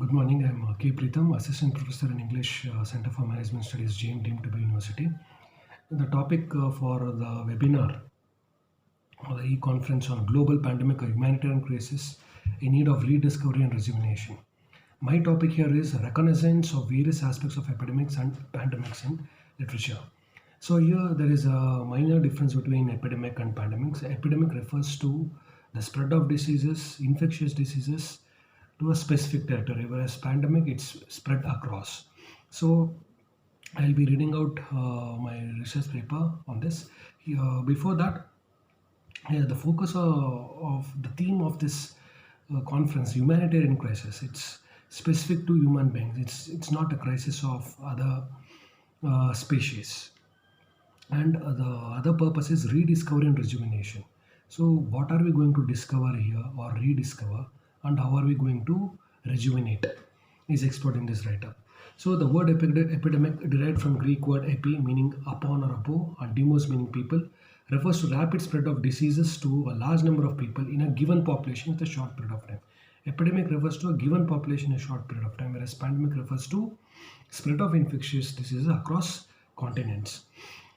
Good morning. I'm K. Pritham, Assistant Professor in English, Center for Management Studies, JM Deemed to be University. The topic for the webinar or the e-conference on global pandemic or humanitarian crisis in need of rediscovery and rejuvenation. My topic here is reconnaissance of various aspects of epidemics and pandemics in literature. So here there is a minor difference between epidemic and pandemics. Epidemic refers to the spread of diseases, infectious diseases to a specific territory, whereas pandemic it's spread across. So I'll be reading out my research paper on this. Before that, the focus of the theme of this conference, humanitarian crisis, it's specific to human beings. It's not a crisis of other species. And the other purpose is rediscovery and rejuvenation. So what are we going to discover here or rediscover, and how are we going to rejuvenate is explored in this write-up. So the word epidemic, derived from Greek word epi, meaning upon or above, and demos, meaning people, refers to rapid spread of diseases to a large number of people in a given population with a short period of time. Epidemic refers to a given population in a short period of time, whereas pandemic refers to spread of infectious diseases across continents.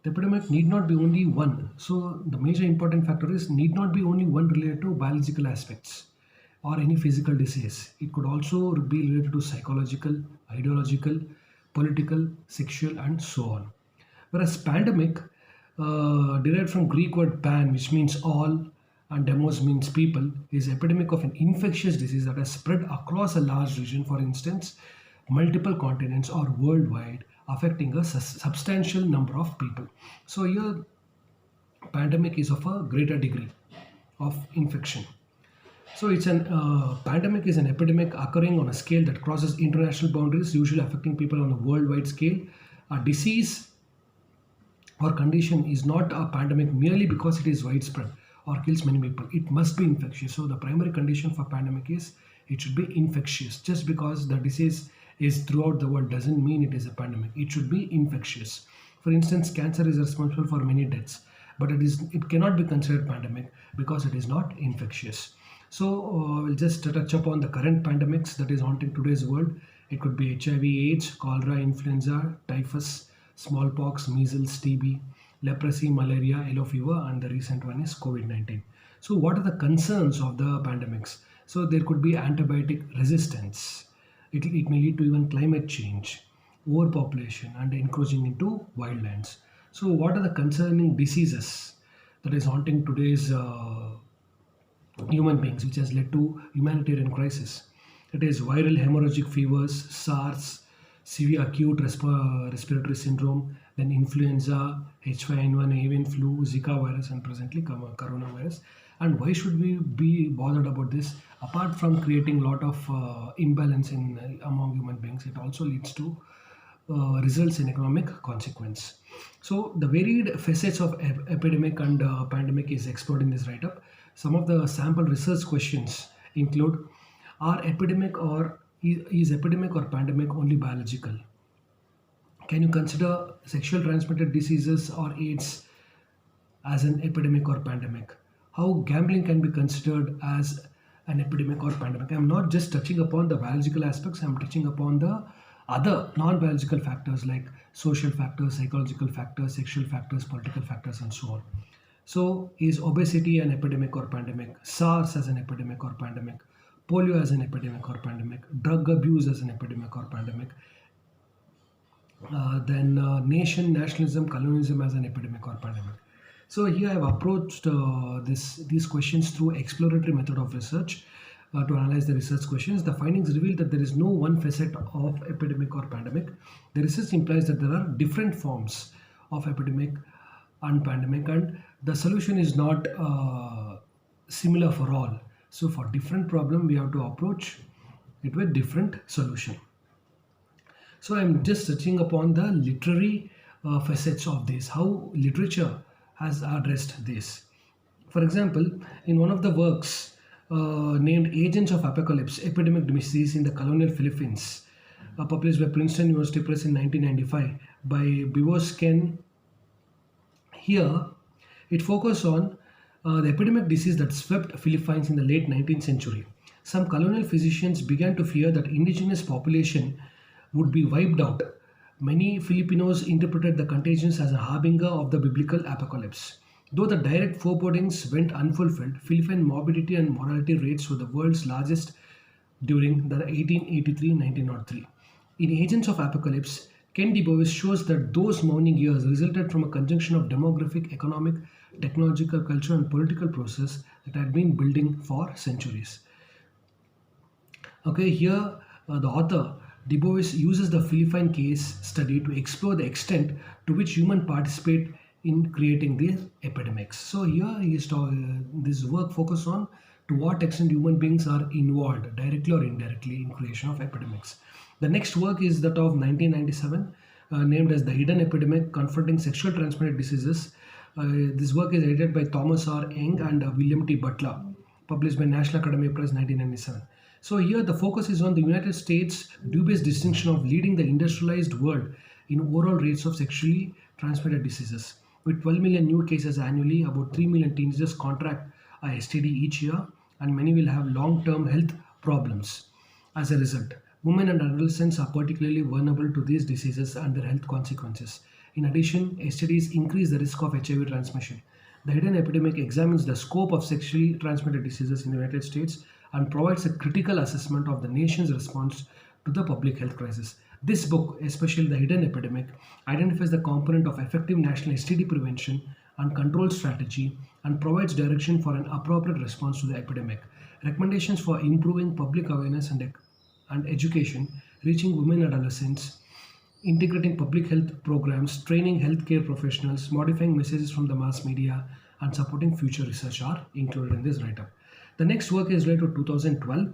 The epidemic need not be only one. So the major important factor is need not be only one related to biological aspects or any physical disease. It could also be related to psychological, ideological, political, sexual, and so on. Whereas pandemic, derived from Greek word pan, which means all, and demos means people, is epidemic of an infectious disease that has spread across a large region, for instance, multiple continents or worldwide, affecting a substantial number of people. So here, pandemic is of a greater degree of infection. So it's an pandemic is an epidemic occurring on a scale that crosses international boundaries, usually affecting people on a worldwide scale. A disease or condition is not a pandemic merely because it is widespread or kills many people. It must be infectious. So the primary condition for pandemic is it should be infectious. Just because the disease is throughout the world doesn't mean it is a pandemic. It should be infectious. For instance, cancer is responsible for many deaths, but it cannot be considered pandemic because it is not infectious. So we'll just touch upon the current pandemics that is haunting today's world. It could be HIV/AIDS, cholera, influenza, typhus, smallpox, measles, TB, leprosy, malaria, yellow fever, and the recent one is COVID-19. So what are the concerns of the pandemics? So there could be antibiotic resistance. It may lead to even climate change, overpopulation, and encroaching into wildlands. So what are the concerning diseases that is haunting today's human beings, which has led to humanitarian crisis? It is viral hemorrhagic fevers, SARS, severe acute respiratory syndrome, then influenza, H5N1, avian flu, Zika virus, and presently coronavirus. And why should we be bothered about this? Apart from creating a lot of imbalance in among human beings, it also leads to results in economic consequence. So the varied facets of epidemic and pandemic is explored in this write-up. Some of the sample research questions include: is epidemic or pandemic only biological? Can you consider sexual transmitted diseases or AIDS as an epidemic or pandemic? How gambling can be considered as an epidemic or pandemic? I'm not just touching upon the biological aspects, I'm touching upon the other non-biological factors like social factors, psychological factors, sexual factors, political factors, and so on. So is obesity an epidemic or pandemic? SARS as an epidemic or pandemic? Polio as an epidemic or pandemic? Drug abuse as an epidemic or pandemic? Then nationalism, colonialism as an epidemic or pandemic. So here I have approached these questions through exploratory method of research to analyze the research questions. The findings reveal that there is no one facet of epidemic or pandemic. The research implies that there are different forms of epidemic and pandemic, and the solution is not similar for all. So for different problem, we have to approach it with different solution. So I'm just touching upon the literary facets of this, how literature has addressed this. For example, in one of the works named Agents of Apocalypse, Epidemic Disease in the Colonial Philippines, published by Princeton University Press in 1995 by Bivouac. Here, it focuses on the epidemic disease that swept Philippines in the late 19th century. Some colonial physicians began to fear that indigenous population would be wiped out. Many Filipinos interpreted the contagions as a harbinger of the biblical apocalypse. Though the direct forebodings went unfulfilled, Philippine morbidity and mortality rates were the world's largest during the 1883-1903. In Agents of Apocalypse, Ken DeBois shows that those mourning years resulted from a conjunction of demographic, economic, technological, cultural, and political process that had been building for centuries. Okay, here the author DeBois uses the Philippine case study to explore the extent to which humans participate in creating the epidemics. So here this work focus on to what extent human beings are involved directly or indirectly in creation of epidemics. The next work is that of 1997, named as The Hidden Epidemic Confronting Sexual Transmitted Diseases. This work is edited by Thomas R. Young and William T. Butler, published by National Academy Press 1997. So here the focus is on the United States' dubious distinction of leading the industrialized world in overall rates of sexually transmitted diseases. With 12 million new cases annually, about 3 million teenagers contract a STD each year, and many will have long-term health problems as a result. Women and adolescents are particularly vulnerable to these diseases and their health consequences. In addition, STDs increase the risk of HIV transmission. The Hidden Epidemic examines the scope of sexually transmitted diseases in the United States and provides a critical assessment of the nation's response to the public health crisis. This book, especially The Hidden Epidemic, identifies the component of effective national STD prevention and control strategy and provides direction for an appropriate response to the epidemic. Recommendations for improving public awareness and education, reaching women and adolescents, integrating public health programs, training healthcare professionals, modifying messages from the mass media, and supporting future research are included in this write-up. The next work is related to 2012.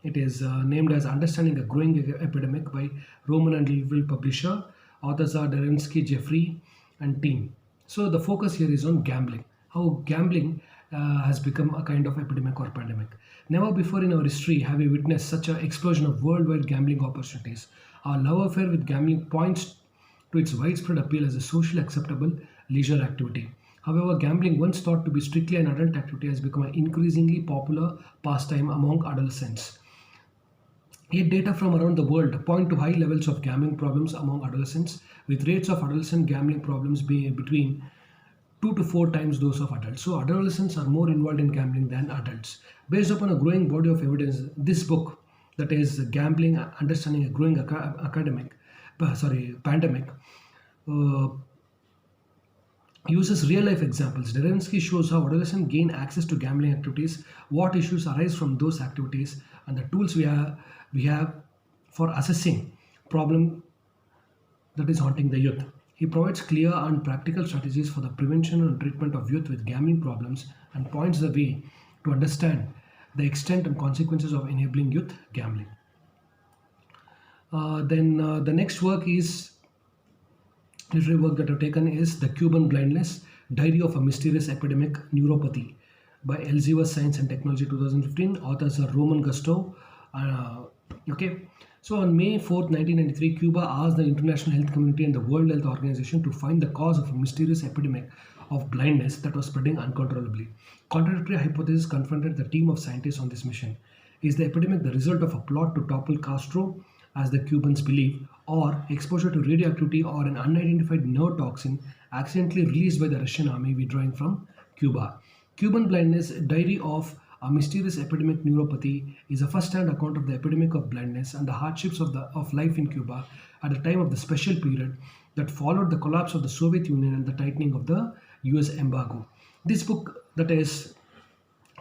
It is named as Understanding a Growing Epidemic by Roman and Littlefield publisher. Authors are Derensky, Jeffrey, and team. So the focus here is on gambling. How gambling has become a kind of epidemic or pandemic. Never before in our history have we witnessed such an explosion of worldwide gambling opportunities. Our love affair with gambling points to its widespread appeal as a socially acceptable leisure activity. However, gambling, once thought to be strictly an adult activity, has become an increasingly popular pastime among adolescents. Yet data from around the world point to high levels of gambling problems among adolescents, with rates of adolescent gambling problems being between 2 to 4 times those of adults. So adolescents are more involved in gambling than adults. Based upon a growing body of evidence, this book, that is Gambling, Understanding a Growing Pandemic, uh, uses real-life examples. Derensky shows how adolescents gain access to gambling activities, what issues arise from those activities, and the tools we have for assessing problem that is haunting the youth. He provides clear and practical strategies for the prevention and treatment of youth with gambling problems and points the way to understand the extent and consequences of enabling youth gambling. Then the next work is literary work that I've taken is The Cuban Blindness, Diary of a Mysterious Epidemic Neuropathy by Elsevier Science and Technology 2015. Authors are Roman Gusto. Okay. So on May 4th, 1993, Cuba asked the international health community and the World Health Organization to find the cause of a mysterious epidemic of blindness that was spreading uncontrollably. Contradictory hypotheses confronted the team of scientists on this mission. Is the epidemic the result of a plot to topple Castro, as the Cubans believe, or exposure to radioactivity or an unidentified nerve toxin accidentally released by the Russian army withdrawing from Cuba? Cuban Blindness, Diary of a Mysterious Epidemic Neuropathy is a first-hand account of the epidemic of blindness and the hardships of life in Cuba at the time of the special period that followed the collapse of the Soviet Union and the tightening of the US embargo. This book, that is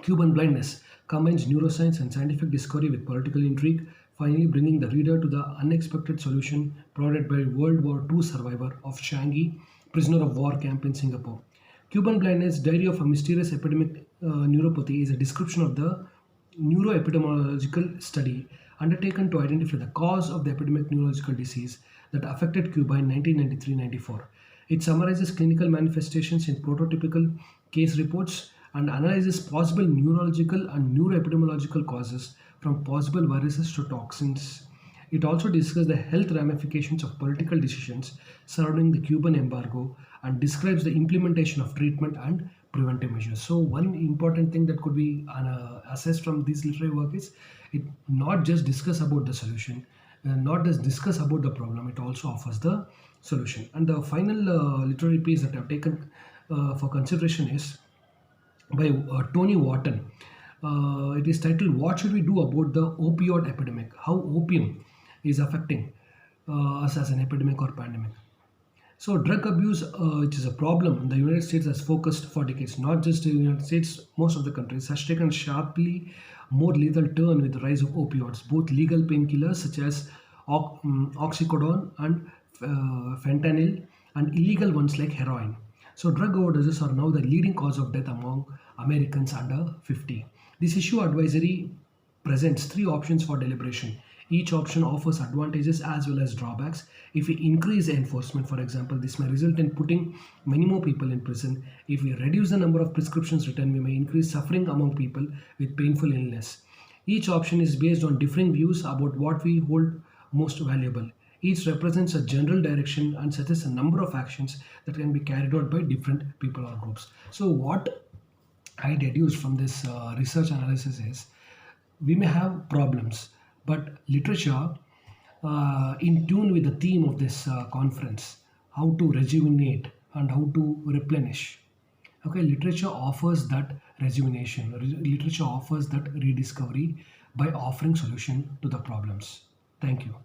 Cuban Blindness, combines neuroscience and scientific discovery with political intrigue, finally bringing the reader to the unexpected solution provided by World War II survivor of Changi prisoner of war camp in Singapore. Cuban Blindness, Diary of a Mysterious Epidemic Neuropathy is a description of the neuroepidemiological study undertaken to identify the cause of the epidemic neurological disease that affected Cuba in 1993-94. It summarizes clinical manifestations in prototypical case reports and analyzes possible neurological and neuroepidemiological causes from possible viruses to toxins. It also discusses the health ramifications of political decisions surrounding the Cuban embargo and describes the implementation of treatment and preventive measures. So one important thing that could be assessed from this literary work is it not just discuss about the solution, not just discuss about the problem, it also offers the solution. And the final literary piece that I've taken for consideration is by Tony Wharton. It is titled "What Should We Do About the Opioid Epidemic? How Opium is Affecting Us as an Epidemic or Pandemic." So, drug abuse, which is a problem in the United States, has focused for decades. Not just in the United States, most of the countries has taken sharply more lethal turn with the rise of opioids, both legal painkillers such as oxycodone and fentanyl, and illegal ones like heroin. So, drug overdoses are now the leading cause of death among Americans under 50. This issue advisory presents three options for deliberation. Each option offers advantages as well as drawbacks. If we increase enforcement, for example, this may result in putting many more people in prison. If we reduce the number of prescriptions written, we may increase suffering among people with painful illness. Each option is based on differing views about what we hold most valuable. Each represents a general direction and suggests a number of actions that can be carried out by different people or groups. So, what I deduced from this research analysis is we may have problems, but literature, in tune with the theme of this conference, how to rejuvenate and how to replenish. Okay, literature offers that rejuvenation. Literature offers that rediscovery by offering solution to the problems. Thank you.